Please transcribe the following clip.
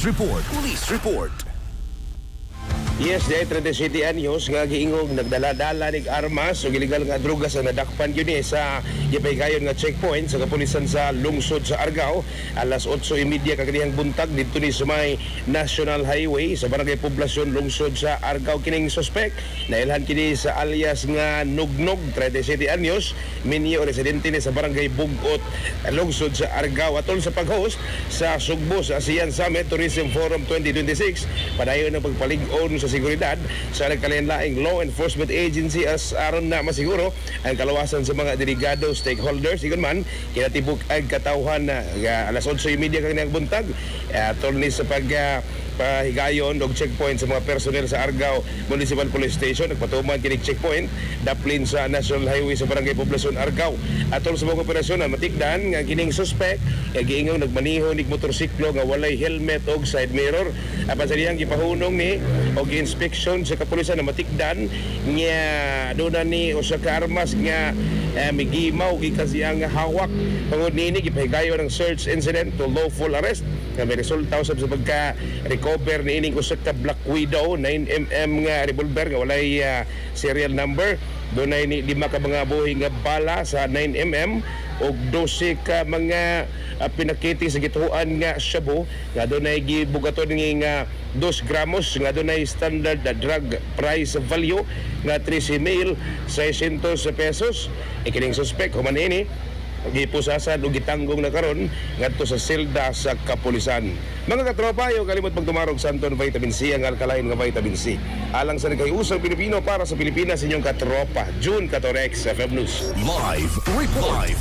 Police Report. Police Report. Yes, dahil 37 anyos nga giingog nagdala-dala nig armas o illegal nga droga sa nadakpan yun sa gipaygayon nga checkpoint sa kapulisan sa lungsod sa Argao alas 8:30 kaganihang buntag dito ni sumay National Highway sa barangay Poblasyon lungsod sa Argao. Kining suspect nailhan kini sa alias nga Nugnog 37 anyos minyo residente ni sa barangay Bugot lungsod sa Argao atol sa pag-host sa Sugbo sa ASEAN Summit Tourism Forum 2026 padayon ang pagpalig-on sa seguridad sa nagkalain-laing law enforcement agency as aron na masiguro ang kalawasan sa mga delegado stakeholders igon man kinatibuk ang katawhan na alas 8:30 kang buntag atol ni sa pahigayon og checkpoint sa mga personnel sa Argao Municipal Police Station nagpatuman kining checkpoint daplin sa National Highway sa barangay Poblasyon Argao atol sa mga operasyon na matikdan nga kining suspect nga giingaw nagmaneho nig motorsiklo nga walay helmet og side mirror apan sa diyang gipahunong ni og inspection sa kapulisan na matikdan nga doon ni usa ka armas nga migimaw gikasiyang hawak tungod niini gipahigayon ng search incident to lawful arrest nga may resulta usab sa pagka-recover ni ining usa ka Black Widow 9mm nga revolver nga walay serial number. Dunay ni 5 ka mga buhi nga bala sa 9mm og 12 ka mga pinakiti sa gituan nga shabu nga dunay gibugaton nga 2 gramos nga dunay standard drug price value nga 13,600 pesos. Ikining suspect human ini gipusasan o gitanggong na karon ngadto sa silda sa kapulisan. Mga katropa, yung kalimot pagtumarog sa Anton Vitamin C, ang alkaline nga vitamin C. Alang sa nagkayusang Pilipino para sa Pilipinas, inyong katropa. June 14, FM News. Live report.